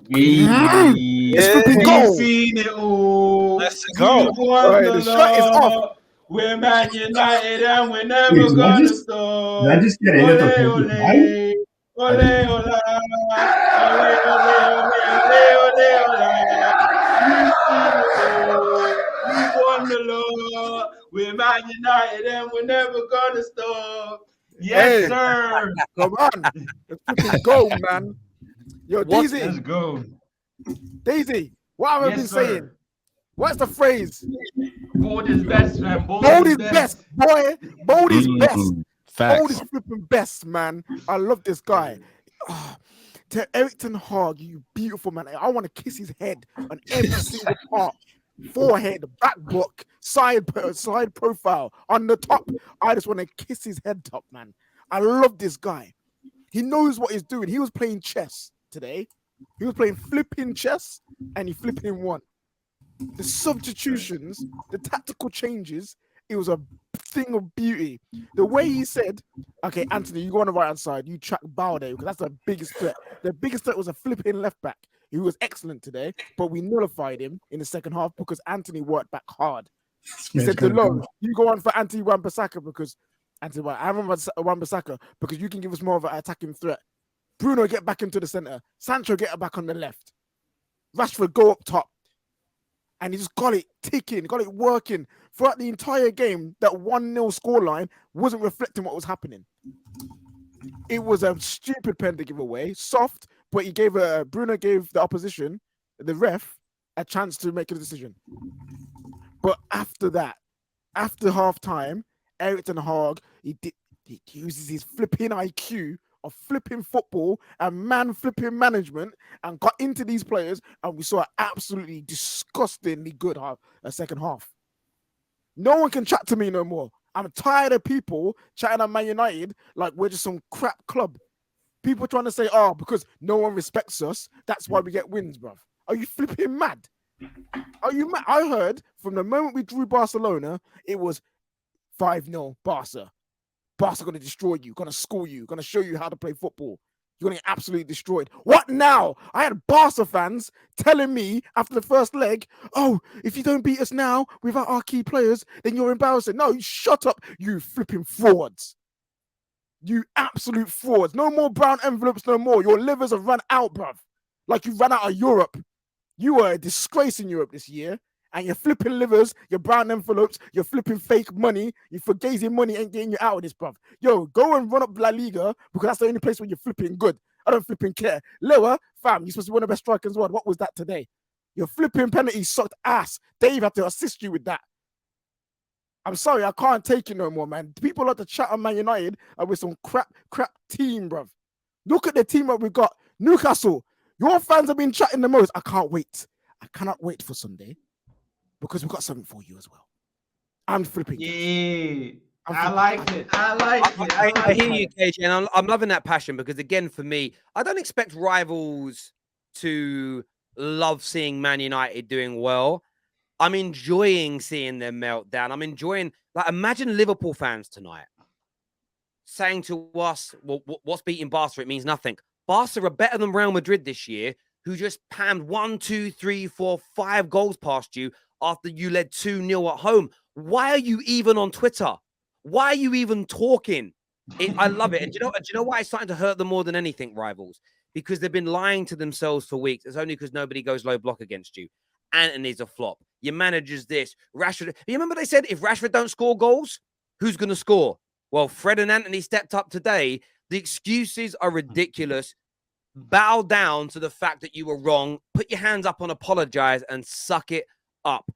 It's Yeah, flipping We've goal. seen it all. let's We go. won Right, the the shirt is off. law. We're Man United and we're Wait, never gonna did I stop. just get a Ole, little Terrace vibe? ole, I ole, just ole, ole, ole, ole, ole, ole. We've seen it all. We won the law. We're Man United and we're never gonna stop. Yes, Hey, sir. come on. It's flipping goal, man. Yo, What? Let's go. Daisy, what have I been Yes, saying? sir. What's the phrase? Bold is best, man. Bold Bold is is best, best. boy. Bold is best. Bold is Facts. flipping best, man. I love this guy. Ah, to Eric Ten Hag, you beautiful man. I want to kiss his head on every single part. Forehead, back book, side profile, on the top. I just want to kiss his head top, man. I love this guy. He knows what he's doing. He was playing chess today. He was playing flipping chess, and he flipping won. The substitutions, the tactical changes, it was a thing of beauty. The way he said, okay, Anthony, you go on the right hand side, you track Balde, because that's the biggest threat. The biggest threat was a flipping left back. He was excellent today, but we nullified him in the second half because Anthony worked back hard. He said to Long, you go on for Anthony Wan-Bissaka because I remember Wan-Bissaka because you can give us more of an attacking threat. Bruno, get back into the center. Sancho, get back on the left. Rashford, go up top. And he just got it ticking, got it working throughout the entire game. That 1-0 scoreline wasn't reflecting what was happening. It was a stupid pen to give away, soft, but he gave Bruno gave the opposition, the ref, a chance to make a decision. But after that, after half time, Eric Ten Hag, he uses his flipping IQ of flipping football and man flipping management and got into these players, and we saw an absolutely disgustingly good second half. No one can chat to me no more. I'm tired of people chatting at Man United like we're just some crap club. People trying to say, oh, because no one respects us, that's why we get wins, bruv. Are you flipping mad? Are you mad? I heard from the moment we drew Barcelona, it was 5-0 Barca. Barca going to destroy you, going to school you, going to show you how to play football. You're going to get absolutely destroyed. What now? I had Barca fans telling me after the first leg, oh, if you don't beat us now without our key players, then you're embarrassing. No, you shut up, you flipping frauds. You absolute frauds. No more brown envelopes, no more. Your livers have run out, bruv. Like you ran out of Europe. You were a disgrace in Europe this year. And you're flipping livers, your brown envelopes, you're flipping fake money, you fugazi money ain't getting you out of this, bruv. Yo, go and run up La Liga because that's the only place where you're flipping good. I don't flipping care. Lower, fam, you're supposed to be one of the best strikers in the world. What was that today? Your flipping penalties sucked ass. Dave had to assist you with that. I'm sorry, I can't take it no more, man. People like to chat on Man United and with some crap team, bruv. Look at the team that we got. Newcastle, your fans have been chatting the most. I can't wait. I cannot wait for Sunday. Because we've got something for you as well. I'm flipping. Yeah. I like it. I hear you, KJ, and I'm loving that passion because, again, for me, I don't expect rivals to love seeing Man United doing well. I'm enjoying seeing them melt down. I'm enjoying, like, imagine Liverpool fans tonight saying to us, well, what's beating Barca? It means nothing. Barca are better than Real Madrid this year, who just panned 1, 2, 3, 4, 5 goals past you after you led 2-0 at home. Why are you even on Twitter? Why are you even talking? I love it. And do you know why it's starting to hurt them more than anything, rivals? Because they've been lying to themselves for weeks. It's only because nobody goes low block against you. Anthony's a flop. Your manager's this. Rashford. You remember they said if Rashford don't score goals, who's going to score? Well, Fred and Anthony stepped up today. The excuses are ridiculous. Bow down to the fact that you were wrong. Put your hands up and apologize and suck it up.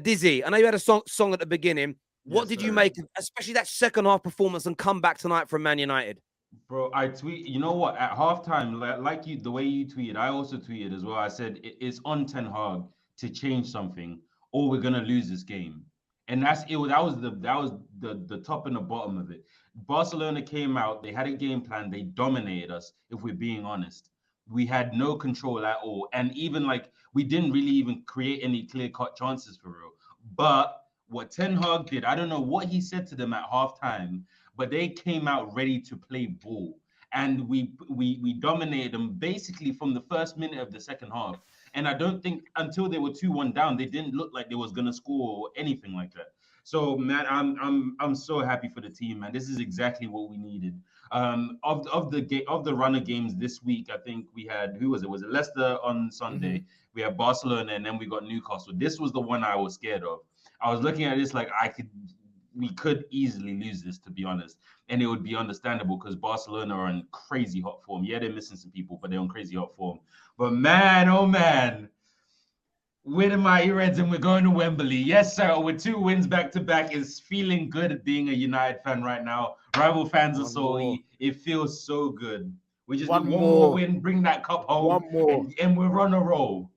Dizzy, I know you had a song at the beginning. What did you make, especially that second half performance and comeback tonight from Man United? Bro, I tweet, you know what? At halftime, like you, the way you tweeted, I also tweeted as well. I said it's on Ten Hag to change something, or we're gonna lose this game. And that's it. That was the top and the bottom of it. Barcelona came out, they had a game plan, they dominated us, if we're being honest. We had no control at all. And even like we didn't really even create any clear-cut chances for real. But what Ten Hag did, I don't know what he said to them at halftime, but they came out ready to play ball. and we dominated them basically from the first minute of the second half. And I don't think until they were 2-1 down, they didn't look like they was gonna score or anything like that. So man, I'm so happy for the team, man. This is exactly what we needed. Of the runner games this week, I think we had, who was it? Was it Leicester on Sunday? We had Barcelona, and then we got Newcastle. This was the one I was scared of. I was looking at this like we could easily lose this, to be honest, and it would be understandable because Barcelona are in crazy hot form. Yeah, they're missing some people, but they're on crazy hot form. But man, oh man, we're the Mighty Reds and we're going to Wembley. Yes, sir. With 2 wins back to back, is feeling good at being a United fan right now. Rival fans are salty. It feels so good. We just need one more win, bring that cup home, and we're on a roll.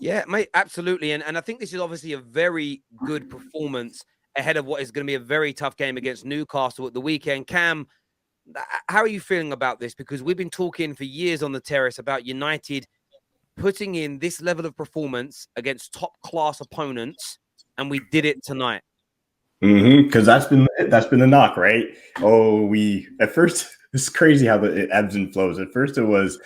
Yeah, mate, absolutely. And I think this is obviously a very good performance ahead of what is going to be a very tough game against Newcastle at the weekend. Cam, how are you feeling about this? Because we've been talking for years on the Terrace about United putting in this level of performance against top class opponents, and we did it tonight. Because that's been the knock, right? At first it's crazy how it ebbs and flows. At first it was,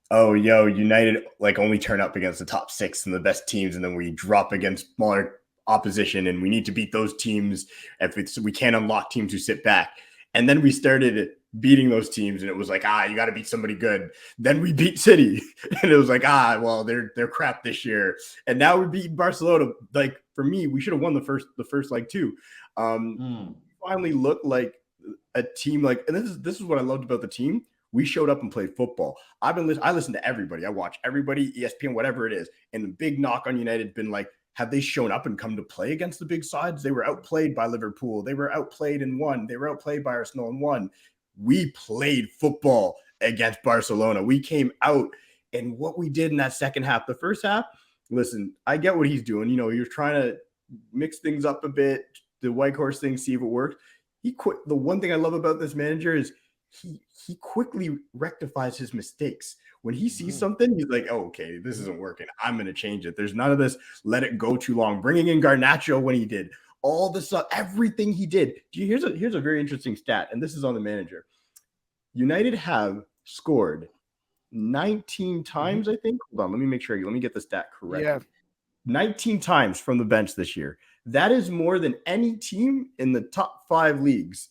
United like only turn up against the top 6 and the best teams, and then we drop against smaller opposition, and we need to beat those teams. We can't unlock teams who sit back. And then we started beating those teams, and it was like, you got to beat somebody good. Then we beat City, and it was like, well, they're crap this year. And now we beat Barcelona. Like, for me, we should have won the first leg too. Finally looked like a team like, and this is what I loved about the team. We showed up and played football. I listen to everybody. I watch everybody, ESPN, whatever it is. And the big knock on United has been like, have they shown up and come to play against the big sides? They were outplayed by Liverpool. They were outplayed and won. They were outplayed by Arsenal and won. We played football against Barcelona. We came out, and what we did in that second half, the first half, listen, I get what he's doing. You're trying to mix things up a bit, the white horse thing, see if it works. The one thing I love about this manager is he quickly rectifies his mistakes. When he sees something, he's like, okay, this isn't working. I'm going to change it. There's none of this, let it go too long. Bringing in Garnacho when he did. All the stuff, everything he did. Here's a very interesting stat, and this is on the manager. United have scored 19 times, I think. Hold on, let me make sure. Let me get the stat correct. Yeah. 19 times from the bench this year. That is more than any team in the top 5 leagues.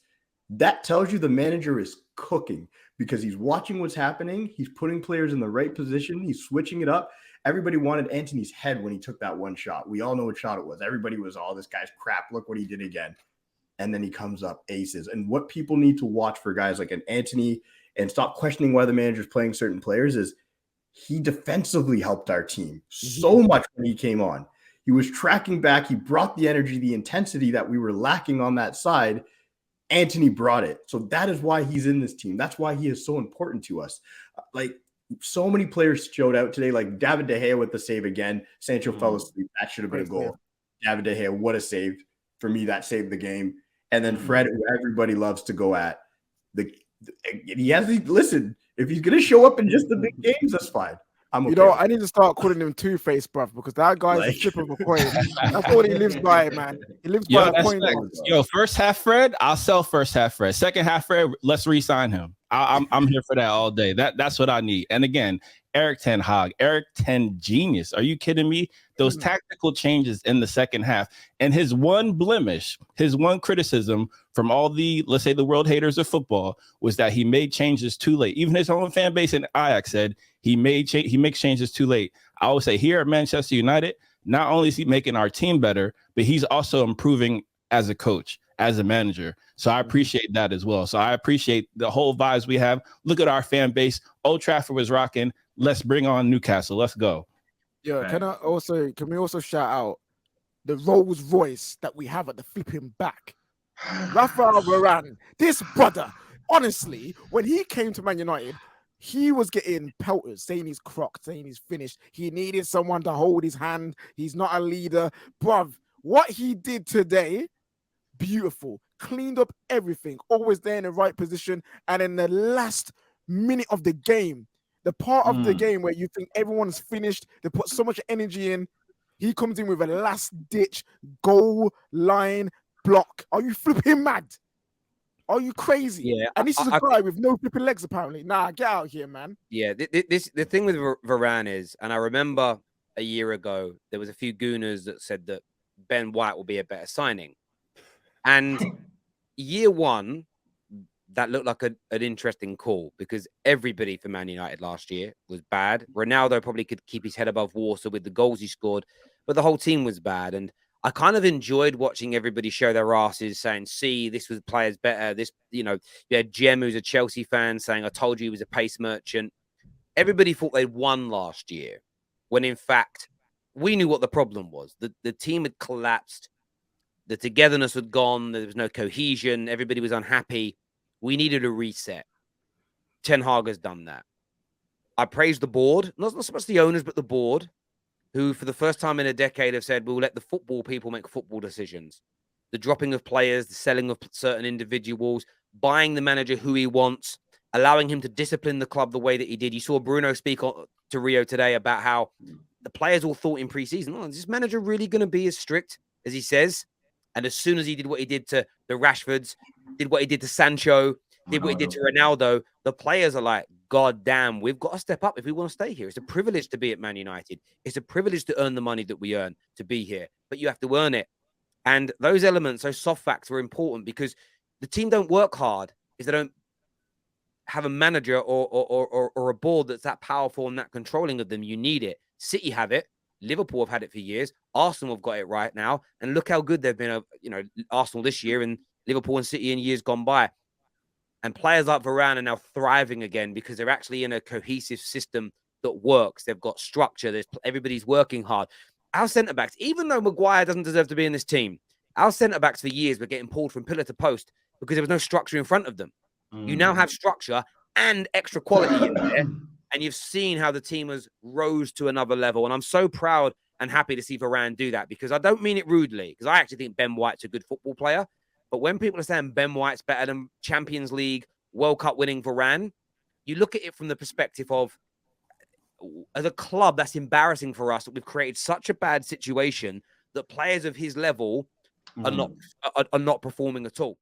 That tells you the manager is cooking because he's watching what's happening. He's putting players in the right position. He's switching it up. Everybody wanted Antony's head when he took that one shot. We all know what shot it was. Everybody was, this guy's crap. Look what he did again. And then he comes up aces. And what people need to watch for guys like an Antony and stop questioning why the manager's playing certain players is he defensively helped our team so much when he came on. He was tracking back. He brought the energy, the intensity that we were lacking on that side. Antony brought it. So that is why he's in this team. That's why he is so important to us. Like, so many players showed out today, like David De Gea with the save again. Sancho fell asleep. That should have been a goal. David De Gea, what a save. For me, that saved the game. And then Fred, who everybody loves to go at. Listen, if he's going to show up in just the big games, that's fine. I need to start calling him Two-Face, bruv, because that guy's a flip of a coin. That's what he lives by, man. He lives by a coin. First half Fred, I'll sell first half Fred. Second half Fred, let's re-sign him. I'm here for that all day. That's what I need. And again, Eric Ten Hag, Eric Ten Genius. Are you kidding me? Those tactical changes in the second half. And his one blemish, his one criticism from all the, let's say, the world haters of football was that he made changes too late. Even his own fan base in Ajax said he makes changes too late. I would say here at Manchester United, not only is he making our team better, but he's also improving as a coach, as a manager. So I appreciate that as well. So I appreciate the whole vibes we have. Look at our fan base. Old Trafford was rocking. Let's bring on Newcastle. Let's go. Yeah, can we also shout out the Rolls Royce that we have at the flipping back? Rafael Varane, this brother, honestly, when he came to Man United, he was getting pelters, saying he's crocked, saying he's finished. He needed someone to hold his hand. He's not a leader. Bruv, what he did today, beautiful. Cleaned up everything, always there in the right position. And in the last minute of the game, the part of the game where you think everyone's finished, they put so much energy in, he comes in with a last-ditch goal line block. Are you flipping mad? Are you crazy? Yeah, And this is a guy with no flipping legs, apparently. Nah, get out here, man. Yeah, the thing with Varane is, and I remember a year ago there was a few gooners that said that Ben White will be a better signing, and year one that looked like an interesting call because everybody for Man United last year was bad. Ronaldo probably could keep his head above water with the goals he scored, but the whole team was bad. And I kind of enjoyed watching everybody show their asses saying, see, this was players better. This, you had Jem, who's a Chelsea fan, saying, I told you he was a pace merchant. Everybody thought they'd won last year when in fact we knew what the problem was. The team had collapsed. The togetherness had gone. There was no cohesion. Everybody was unhappy. We needed a reset. Ten Hag has done that. I praise the board, not so much the owners, but the board, who for the first time in a decade have said, we'll let the football people make football decisions. The dropping of players, the selling of certain individuals, buying the manager who he wants, allowing him to discipline the club the way that he did. You saw Bruno speak to Rio today about how the players all thought in pre-season, is this manager really going to be as strict as he says? And as soon as he did what he did to the Rashfords, did what he did to Sancho, did what he did to Ronaldo, the players are like, God damn, we've got to step up if we want to stay here. It's a privilege to be at Man United. It's a privilege to earn the money that we earn to be here, but you have to earn it. And those elements, those soft facts are important because the team don't work hard if they don't have a manager or a board that's that powerful and that controlling of them. You need it. City have it. Liverpool have had it for years. Arsenal have got it right now. And look how good they've been, Arsenal this year and Liverpool and City in years gone by. And players like Varane are now thriving again because they're actually in a cohesive system that works. They've got structure. Everybody's working hard. Our centre-backs, even though Maguire doesn't deserve to be in this team, our centre-backs for years were getting pulled from pillar to post because there was no structure in front of them. You now have structure and extra quality in there. And you've seen how the team has rose to another level. And I'm so proud and happy to see Varane do that because I don't mean it rudely because I actually think Ben White's a good football player. But when people are saying Ben White's better than Champions League, World Cup winning Varane, you look at it from the perspective of, as a club, that's embarrassing for us that we've created such a bad situation that players of his level are not performing at all.